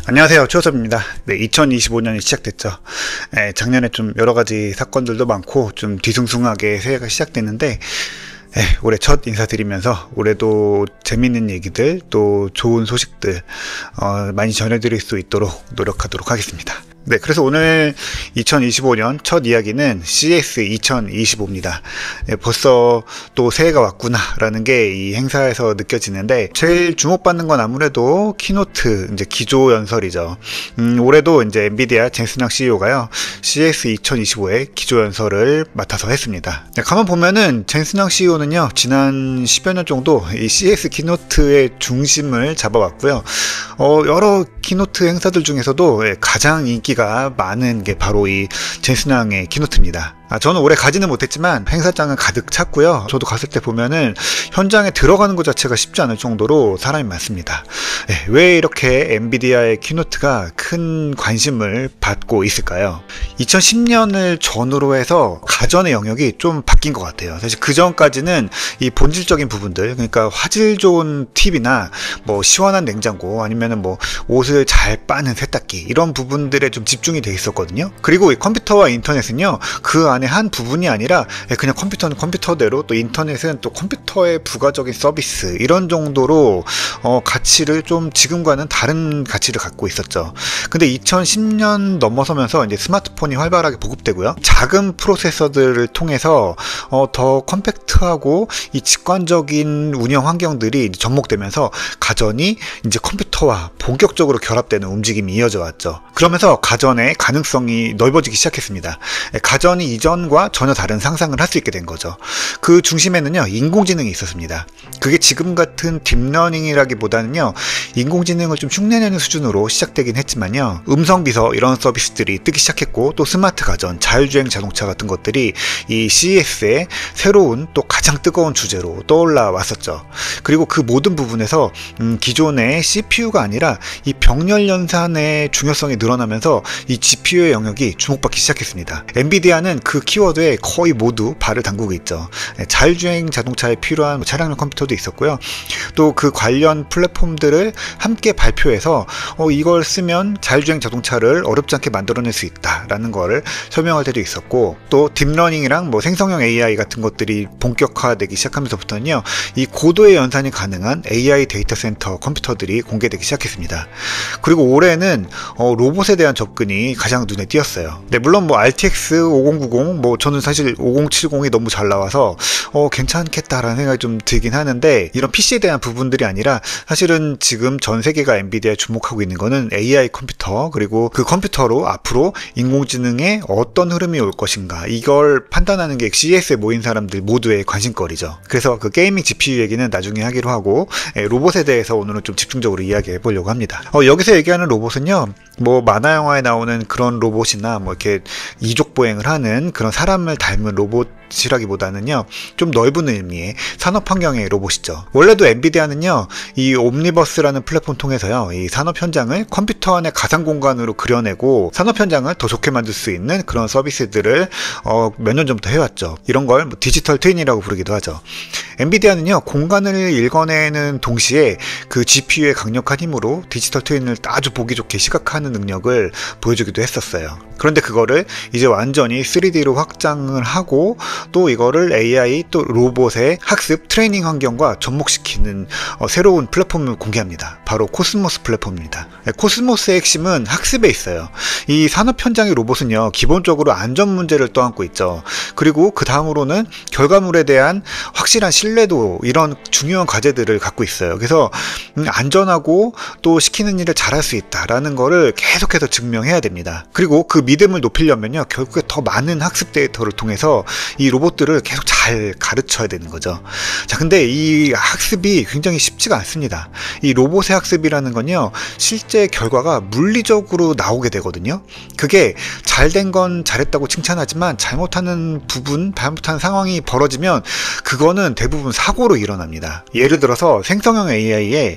안녕하세요, 최호섭입니다. 네, 2025년이 시작됐죠. 작년에 좀 여러가지 사건들도 많고 좀 뒤숭숭하게 새해가 시작됐는데, 올해 첫 인사드리면서 올해도 재밌는 얘기들 또 좋은 소식들 많이 전해드릴 수 있도록 노력하도록 하겠습니다. 네, 그래서 오늘 2025년 첫 이야기는 CES 2025입니다. 벌써 또 새해가 왔구나 라는 게 이 행사에서 느껴지는데, 제일 주목받는 건 아무래도 키노트, 이제 기조 연설이죠. 올해도 이제 엔비디아 젠슨황 CEO가요, CES 2025의 기조 연설을 맡아서 했습니다. 가만 보면은 젠슨황 CEO는요, 지난 10여 년 정도 이 CES 키노트의 중심을 잡아왔고요. 여러 키노트 행사들 중에서도 가장 인기가 많은 게 바로 이 젠슨황의 키노트입니다. 저는 올해 가지는 못했지만 행사장은 가득 찼고요. 저도 갔을 때 보면은 현장에 들어가는 것 자체가 쉽지 않을 정도로 사람이 많습니다. 왜 이렇게 엔비디아의 키노트가 큰 관심을 받고 있을까요? 2010년을 전후로 해서 가전의 영역이 좀 바뀐 것 같아요. 사실 그 전까지는 이 본질적인 부분들, 그러니까 화질 좋은 TV나 뭐 시원한 냉장고, 아니면은 뭐 옷을 잘 빠는 세탁기, 이런 부분들에 좀 집중이 돼 있었거든요. 그리고 이 컴퓨터와 인터넷은요, 그 안에 한 부분이 아니라 그냥 컴퓨터는 컴퓨터대로, 또 인터넷은 또 컴퓨터의 부가적인 서비스, 이런 정도로 가치를 좀 지금과는 다른 가치를 갖고 있었죠. 근데 2010년 넘어서면서 이제 스마트폰이 활발하게 보급되고요, 작은 프로세서들을 통해서 더 컴팩트하고 이 직관적인 운영 환경들이 접목되면서 가전이 이제 컴퓨터와 본격적으로 결합되는 움직임이 이어져 왔죠. 그러면서 가전의 가능성이 넓어지기 시작했습니다. 가전이 이전과 전혀 다른 상상을 할 수 있게 된 거죠. 그 중심에는요, 인공지능이 있었습니다. 그게 지금 같은 딥러닝이라기보다는요, 인공지능을 좀 흉내내는 수준으로 시작되긴 했지만요, 음성비서 이런 서비스들이 뜨기 시작했고, 또 스마트 가전, 자율주행 자동차 같은 것들이 이 CES의 새로운 또 가장 뜨거운 주제로 떠올라 왔었죠. 그리고 그 모든 부분에서 기존의 CPU가 아니라 이 병렬 연산의 중요성이 늘어나면서 이 GPU의 영역이 주목받기 시작했습니다. 엔비디아는 그 키워드에 거의 모두 발을 담그고 있죠. 자율주행 자동차에 필요한 차량용 컴퓨터도 있었고요. 또 그 관련 플랫폼들을 함께 발표해서 이걸 쓰면 자율주행 자동차를 어렵지 않게 만들어낼 수 있다라는 거를 설명할 때도 있었고, 또 딥러닝이랑 뭐 생성형 AI 같은 것들이 본격화되기 시작하면서부터는요, 이 고도의 연산이 가능한 AI 데이터 센터 컴퓨터들이 공개되기 시작했습니다. 그리고 올해는 로봇에 대한 접근이 가장 눈에 띄었어요. 네, 물론 뭐 RTX 5090, 뭐 저는 사실 5070이 너무 잘 나와서 괜찮겠다라는 생각이 좀 들긴 하는데, 이런 PC에 대한 부분들이 아니라 사실은 지금 전 세계가 엔비디아에 주목하고 있는 거는 AI 컴퓨터, 그리고 그 컴퓨터로 앞으로 인공지능의 어떤 흐름이 올 것인가, 이걸 판단하는 게 CES에 모인 사람들 모두의 관심거리죠. 그래서 그 게이밍 GPU 얘기는 나중에 하기로 하고, 로봇에 대해서 오늘은 좀 집중적으로 이야기해 보려고 합니다. 여기서 얘기하는 로봇은요, 뭐 만화 영화에 나오는 그런 로봇이나 뭐 이렇게 이족보행을 하는 그런 사람을 닮은 로봇이라기보다는요, 좀 넓은 의미의 산업 환경의 로봇이죠. 원래도 엔비디아는요, 이 옴니버스라는 플랫폼 통해서요, 이 산업 현장을 컴퓨터 안의 가상 공간으로 그려내고 산업 현장을 더 좋게 만들 수 있는 그런 서비스들을 몇 년 전부터 해왔죠. 이런 걸 뭐 디지털 트윈이라고 부르기도 하죠. 엔비디아는요, 공간을 읽어내는 동시에 그 GPU의 강력한 힘으로 디지털 트윈을 아주 보기 좋게 시각화하는 능력을 보여주기도 했었어요. 그런데 그거를 이제 완전히 3D로 확장을 하고, 또 이거를 AI 또 로봇의 학습 트레이닝 환경과 접목시키는 새로운 플랫폼을 공개합니다. 바로 코스모스 플랫폼입니다. 코스모스의 핵심은 학습에 있어요. 이 산업 현장의 로봇은요, 기본적으로 안전 문제를 떠안고 있죠. 그리고 그 다음으로는 결과물에 대한 확실한 신뢰도, 이런 중요한 과제들을 갖고 있어요. 그래서 안전하고 또 시키는 일을 잘할 수 있다라는 거를 계속해서 증명해야 됩니다. 그리고 그 믿음을 높이려면요, 결국에 더 많은 학습 데이터를 통해서 이 로봇들을 계속 잘 가르쳐야 되는 거죠. 자, 근데 이 학습이 굉장히 쉽지가 않습니다. 이 로봇의 학습이라는 건요, 실제 결과가 물리적으로 나오게 되거든요. 그게 잘된 건 잘했다고 칭찬하지만 잘못하는 부분, 잘못한 상황이 벌어지면 그거는 대부분 사고로 일어납니다. 예를 들어서 생성형 AI에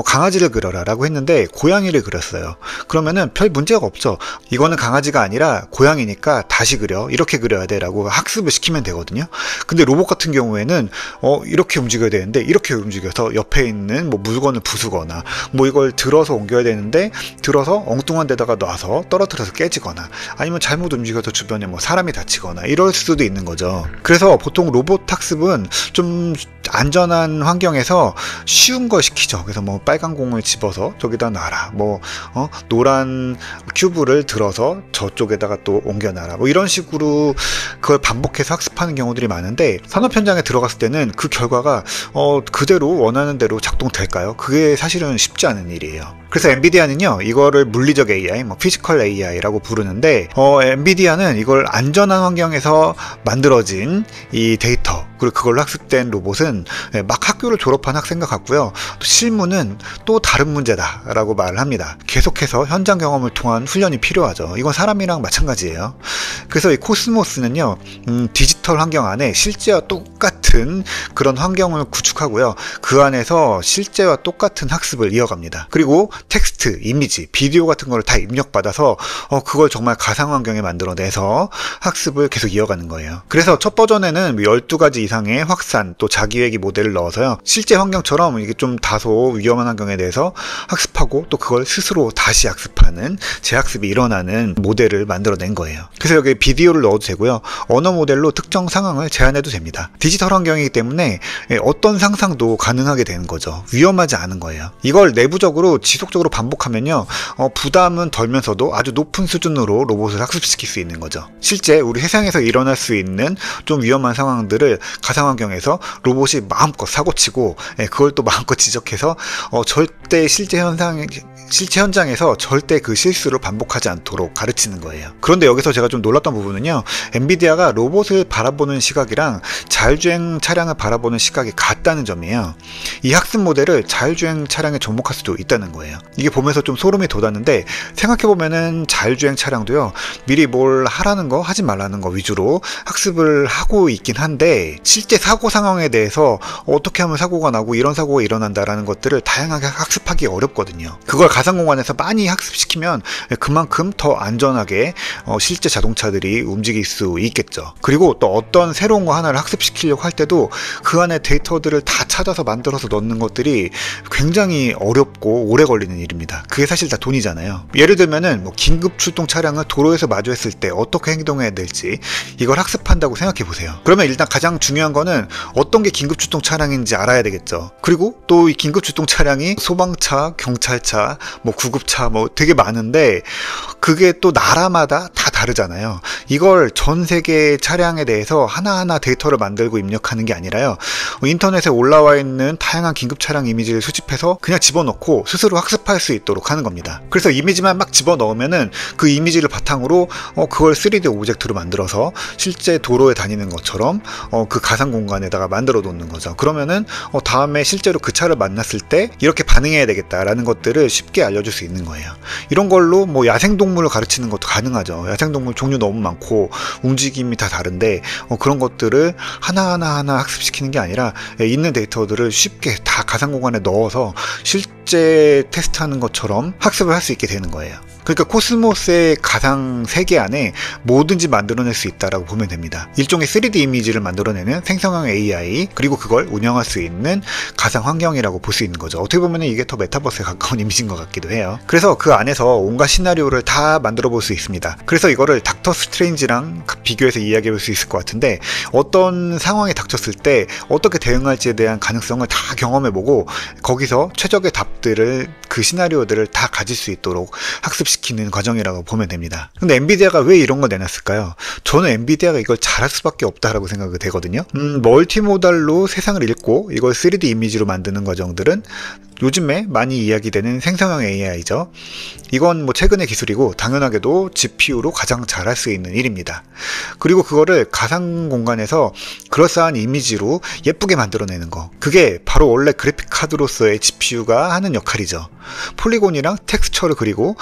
강아지를 그려라 라고 했는데 고양이를 그렸어요. 그러면은 별 문제가 없죠. 이거는 강아지가 아니라 고양이니까 다시 그려, 이렇게 그려야 돼 라고 학습을 시키면 하면 되거든요. 근데 로봇 같은 경우에는 이렇게 움직여야 되는데 이렇게 움직여서 옆에 있는 뭐 물건을 부수거나 뭐 이걸 들어서 옮겨야 되는데 들어서 엉뚱한 데다가 놔서 떨어뜨려서 깨지거나 아니면 잘못 움직여서 주변에 뭐 사람이 다치거나 이럴 수도 있는 거죠. 그래서 보통 로봇 학습은 좀 안전한 환경에서 쉬운 걸 시키죠. 그래서 뭐 빨간 공을 집어서 저기다 놔라, 뭐 노란 큐브를 들어서 저쪽에다가 또 옮겨놔라, 뭐 이런 식으로 그걸 반복해서 학습하는 경우들이 많은데, 산업 현장에 들어갔을 때는 그 결과가 그대로 원하는 대로 작동될까요? 그게 사실은 쉽지 않은 일이에요. 그래서 엔비디아는요, 이거를 물리적 AI, 뭐 피지컬 AI라고 부르는데, 엔비디아는 이걸 안전한 환경에서 만들어진 이 데이터, 그리고 그걸로 학습된 로봇은 막 학교를 졸업한 학생과 같고요, 또 실무는 또 다른 문제다라고 말을 합니다. 계속해서 현장 경험을 통한 훈련이 필요하죠. 이건 사람이랑 마찬가지예요. 그래서 이 코스모스는요, 디지털 환경 안에 실제와 똑같은 그런 환경을 구축하고요, 그 안에서 실제와 똑같은 학습을 이어갑니다. 그리고 텍스트, 이미지, 비디오 같은 걸 다 입력받아서 그걸 정말 가상 환경에 만들어내서 학습을 계속 이어가는 거예요. 그래서 첫 버전에는 12가지 이상의 확산, 또 자기회기 모델을 넣어서요, 실제 환경처럼 이게 좀 다소 위험한 환경에 대해서 학습하고 또 그걸 스스로 다시 학습하는 재학습이 일어나는 모델을 만들어낸 거예요. 그래서 여기 비디오를 넣어도 되고요, 언어 모델로 특정 상황을 제한해도 됩니다. 디지털 환경이기 때문에 어떤 상상도 가능하게 되는 거죠. 위험하지 않은 거예요. 이걸 내부적으로 지속적으로 반복하면요, 부담은 덜면서도 아주 높은 수준으로 로봇을 학습시킬 수 있는 거죠. 실제 우리 세상에서 일어날 수 있는 좀 위험한 상황들을 가상환경에서 로봇이 마음껏 사고치고, 그걸 또 마음껏 지적해서 절대 실제 현장에서 절대 그 실수를 반복하지 않도록 가르치는 거예요. 그런데 여기서 제가 좀 놀랐던 부분은요, 엔비디아가 로봇을 바라보는 시각이랑 자율주행 차량을 바라보는 시각이 같다는 점이에요. 이 학습 모델을 자율주행 차량에 접목할 수도 있다는 거예요. 이게 보면서 좀 소름이 돋았는데, 생각해보면은 자율주행 차량도요, 미리 뭘 하라는 거 하지 말라는 거 위주로 학습을 하고 있긴 한데, 실제 사고 상황에 대해서 어떻게 하면 사고가 나고 이런 사고가 일어난다라는 것들을 다양하게 학습하기 어렵거든요. 그걸 가상공간에서 많이 학습시키면 그만큼 더 안전하게 실제 자동차들이 움직일 수 있겠죠. 그리고 또 어떤 새로운 거 하나를 학습시키려고 할 때도 그 안에 데이터들을 다 찾아서 만들어서 넣는 것들이 굉장히 어렵고 오래 걸리는 일입니다. 그게 사실 다 돈이잖아요. 예를 들면은 뭐 긴급 출동 차량을 도로에서 마주했을 때 어떻게 행동해야 될지 이걸 학습한다고 생각해 보세요. 그러면 일단 가장 중요한 거는 어떤 게 긴급 출동 차량인지 알아야 되겠죠. 그리고 또 이 긴급 출동 차량이 소방차, 경찰차, 뭐 구급차, 뭐 되게 많은데 그게 또 나라마다 다 다르잖아요. 이걸 전 세계 차량에 대해서 하나하나 데이터를 만들고 입력하는 게 아니라요, 인터넷에 올라와 있는 다양한 긴급 차량 이미지를 수집해서 그냥 집어넣고 스스로 학습할 수 있도록 하는 겁니다. 그래서 이미지만 막 집어넣으면은 그 이미지를 바탕으로 그걸 3D 오브젝트로 만들어서 실제 도로에 다니는 것처럼 그 가상 공간에다가 만들어 놓는 거죠. 그러면은 다음에 실제로 그 차를 만났을 때 이렇게 반응해야 되겠다라는 것들을 쉽게 알려줄 수 있는 거예요. 이런 걸로 뭐 야생동물을 가르치는 것도 가능하죠. 야생동물 종류 너무 많고 움직임이 다 다른데 그런 것들을 하나하나 학습시키는 게 아니라 있는 데이터들을 쉽게 다 가상 공간에 넣어서 실제 테스트하는 것처럼 학습을 할 수 있게 되는 거예요. 그러니까 코스모스의 가상 세계 안에 뭐든지 만들어낼 수 있다라고 보면 됩니다. 일종의 3D 이미지를 만들어내는 생성형 AI, 그리고 그걸 운영할 수 있는 가상 환경이라고 볼 수 있는 거죠. 어떻게 보면 이게 더 메타버스에 가까운 이미지인 것 같기도 해요. 그래서 그 안에서 온갖 시나리오를 다 만들어 볼 수 있습니다. 그래서 이거를 닥터 스트레인지랑 비교해서 이야기해 볼 수 있을 것 같은데, 어떤 상황에 닥쳤을 때 어떻게 대응할지에 대한 가능성을 다 경험해보고 거기서 최적의 답들을, 그 시나리오들을 다 가질 수 있도록 학습시키는 과정이라고 보면 됩니다. 근데 엔비디아가 왜 이런 걸 내놨을까요? 저는 엔비디아가 이걸 잘할 수밖에 없다라고 생각이 되거든요. 멀티모달로 세상을 읽고 이걸 3D 이미지로 만드는 과정들은 요즘에 많이 이야기되는 생성형 AI죠. 이건 뭐 최근의 기술이고 당연하게도 GPU로 가장 잘할 수 있는 일입니다. 그리고 그거를 가상 공간에서 그럴싸한 이미지로 예쁘게 만들어내는 거, 그게 바로 원래 그래픽 카드로서의 GPU가 하는 역할이죠. 폴리곤이랑 텍스처를 그리고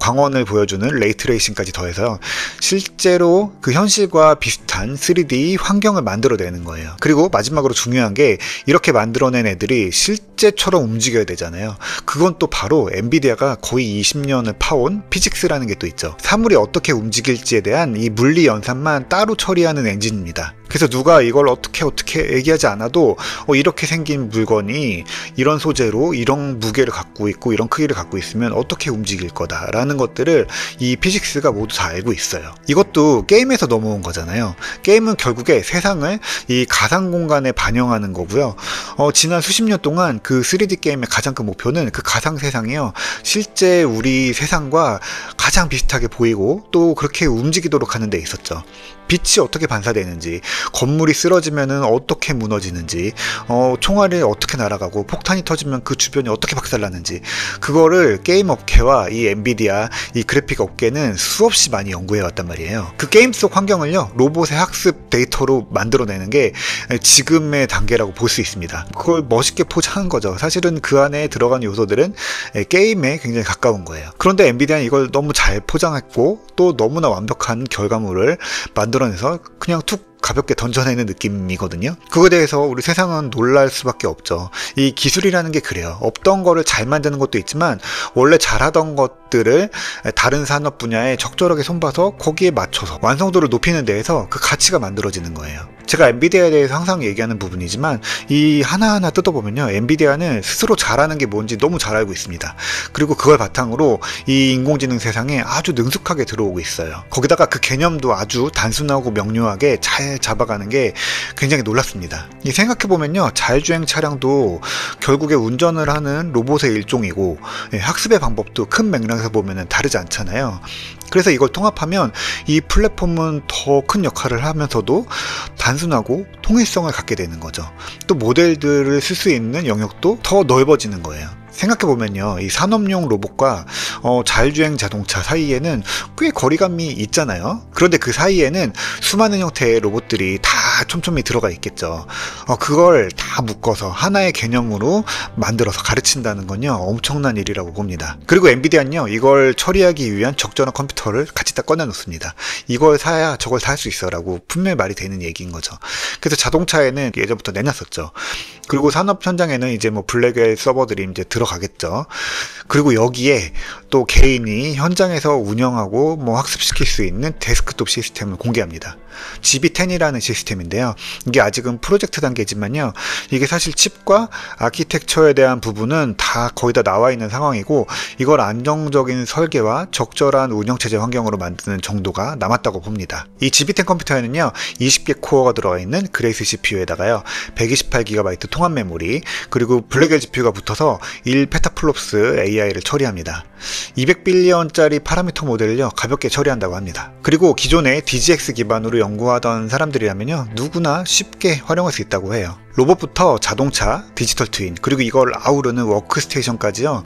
광원을 보여주는 레이트레이싱까지 더해서 실제로 그 현실과 비슷한 3D 환경을 만들어내는 거예요. 그리고 마지막으로 중요한 게, 이렇게 만들어낸 애들이 실제처럼 움직여야 되잖아요. 그건 또 바로 엔비디아가 거의 20년을 파온 피직스라는 게 또 있죠. 사물이 어떻게 움직일지에 대한 이 물리 연산만 따로 처리하는 엔진입니다. 그래서 누가 이걸 어떻게 얘기하지 않아도 이렇게 생긴 물건이 이런 소재로 이런 무게를 갖고 있고 이런 크기를 갖고 있으면 어떻게 움직일 거다라는 것들을 이 피직스가 모두 다 알고 있어요. 이것도 게임에서 넘어온 거잖아요. 게임은 결국에 세상을 이 가상 공간에 반영하는 거고요. 지난 수십 년 동안 그 3D 게임의 가장 큰 목표는 그 가상 세상이요, 실제 우리 세상과 가장 비슷하게 보이고 또 그렇게 움직이도록 하는 데 있었죠. 빛이 어떻게 반사되는지, 건물이 쓰러지면 어떻게 무너지는지, 총알이 어떻게 날아가고 폭탄이 터지면 그 주변이 어떻게 박살나는지, 그거를 게임 업계와 이 엔비디아, 이 그래픽 업계는 수없이 많이 연구해 왔단 말이에요. 그 게임 속 환경을요, 로봇의 학습 데이터로 만들어내는 게 지금의 단계라고 볼 수 있습니다. 그걸 멋있게 포장한 거죠. 사실은 그 안에 들어간 요소들은 게임에 굉장히 가까운 거예요. 그런데 엔비디아는 이걸 너무 잘 포장했고 또 너무나 완벽한 결과물을 만들어내서 그냥 툭 가볍게 던져내는 느낌이거든요. 그거에 대해서 우리 세상은 놀랄 수밖에 없죠. 이 기술이라는 게 그래요. 없던 거를 잘 만드는 것도 있지만 원래 잘하던 것들을 다른 산업 분야에 적절하게 손봐서 거기에 맞춰서 완성도를 높이는 데에서 그 가치가 만들어지는 거예요. 제가 엔비디아에 대해서 항상 얘기하는 부분이지만 이 하나하나 뜯어보면요, 엔비디아는 스스로 잘하는 게 뭔지 너무 잘 알고 있습니다. 그리고 그걸 바탕으로 이 인공지능 세상에 아주 능숙하게 들어오고 있어요. 거기다가 그 개념도 아주 단순하고 명료하게 잘 잡아가는 게 굉장히 놀랍습니다. 생각해보면요, 자율주행 차량도 결국에 운전을 하는 로봇의 일종이고 학습의 방법도 큰 맥락에서 보면 다르지 않잖아요. 그래서 이걸 통합하면 이 플랫폼은 더 큰 역할을 하면서도 단순하고 통일성을 갖게 되는 거죠. 또 모델들을 쓸 수 있는 영역도 더 넓어지는 거예요. 생각해보면요, 이 산업용 로봇과 자율주행 자동차 사이에는 꽤 거리감이 있잖아요. 그런데 그 사이에는 수많은 형태의 로봇들이 다 촘촘히 들어가 있겠죠. 그걸 다 묶어서 하나의 개념으로 만들어서 가르친다는 건요, 엄청난 일이라고 봅니다. 그리고 엔비디아는요, 이걸 처리하기 위한 적절한 컴퓨터를 같이 다 꺼내놓습니다. 이걸 사야 저걸 다 할 수 있어 라고 분명히 말이 되는 얘기인 거죠. 그래서 자동차에는 예전부터 내놨었죠. 그리고 산업 현장에는 이제 뭐 블랙웰 서버들이 이제 들어가겠죠. 그리고 여기에 또 개인이 현장에서 운영하고 뭐 학습시킬 수 있는 데스크톱 시스템을 공개합니다. GB10이라는 시스템인데요. 이게 아직은 프로젝트 단계지만요, 이게 사실 칩과 아키텍처에 대한 부분은 다 거의 다 나와 있는 상황이고, 이걸 안정적인 설계와 적절한 운영체제 환경으로 만드는 정도가 남았다고 봅니다. 이 GB10 컴퓨터에는요, 20개 코어가 들어가 있는 그레이스 CPU에다가요 128GB 통합 메모리, 그리고 블랙웰 GPU가 붙어서 1페타플롭스 AI를 처리합니다. 200빌리언짜리 파라미터 모델을요 가볍게 처리한다고 합니다. 그리고 기존에 DGX 기반으로 연구하던 사람들이라면요, 누구나 쉽게 활용할 수 있다고 해요. 로봇부터 자동차, 디지털 트윈, 그리고 이걸 아우르는 워크스테이션까지요,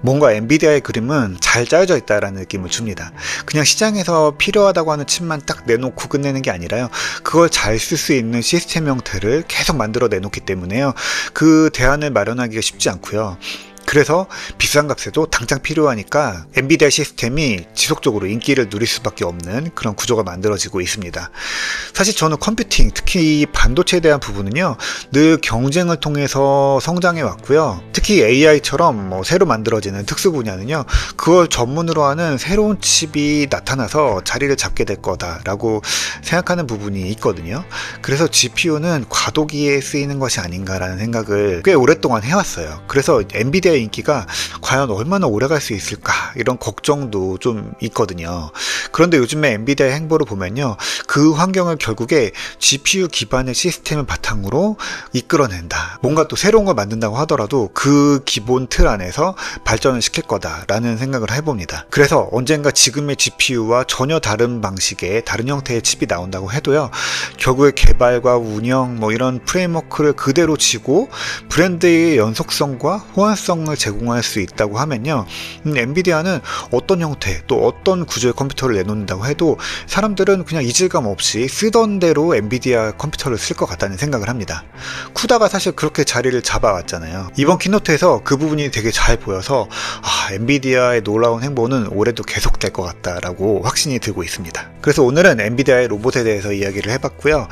뭔가 엔비디아의 그림은 잘 짜여져 있다라는 느낌을 줍니다. 그냥 시장에서 필요하다고 하는 칩만 딱 내놓고 끝내는 게 아니라요, 그걸 잘 쓸 수 있는 시스템 형태를 계속 만들어 내놓기 때문에요, 그 대안을 마련하기가 쉽지 않고요. 그래서 비싼 값에도 당장 필요하니까 엔비디아 시스템이 지속적으로 인기를 누릴 수밖에 없는 그런 구조가 만들어지고 있습니다. 사실 저는 컴퓨팅, 특히 반도체에 대한 부분은요, 늘 경쟁을 통해서 성장해 왔고요. 특히 AI처럼 새로 만들어지는 특수 분야는요, 그걸 전문으로 하는 새로운 칩이 나타나서 자리를 잡게 될 거다라고 생각하는 부분이 있거든요. 그래서 GPU는 과도기에 쓰이는 것이 아닌가라는 생각을 꽤 오랫동안 해왔어요. 그래서 엔비디아 인기가 과연 얼마나 오래 갈 수 있을까, 이런 걱정도 좀 있거든요. 그런데 요즘에 엔비디아의 행보를 보면요, 그 환경을 결국에 GPU 기반의 시스템을 바탕으로 이끌어낸다. 뭔가 또 새로운 걸 만든다고 하더라도 그 기본 틀 안에서 발전을 시킬 거다라는 생각을 해봅니다. 그래서 언젠가 지금의 GPU와 전혀 다른 방식의 다른 형태의 칩이 나온다고 해도요, 결국에 개발과 운영 이런 프레임워크를 그대로 지고 브랜드의 연속성과 호환성을 제공할 수 있다고 하면요, 엔비디아는 어떤 형태 또 어떤 구조의 컴퓨터를 내놓는다고 해도 사람들은 그냥 이질감 없이 쓰던 대로 엔비디아 컴퓨터를 쓸 것 같다는 생각을 합니다. 쿠다가 사실 그렇게 자리를 잡아왔잖아요. 이번 키노트에서 그 부분이 되게 잘 보여서 엔비디아의 놀라운 행보는 올해도 계속될 것 같다라고 확신이 들고 있습니다. 그래서 오늘은 엔비디아의 로봇에 대해서 이야기를 해봤고요.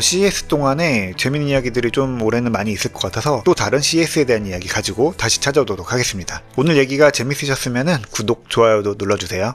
CES 동안에 재밌는 이야기들이 좀 올해는 많이 있을 것 같아서 또 다른 CES에 대한 이야기 가지고 다시 찾아오도록 하겠습니다. 오늘 얘기가 재밌으셨으면 구독, 좋아요도 눌러주세요.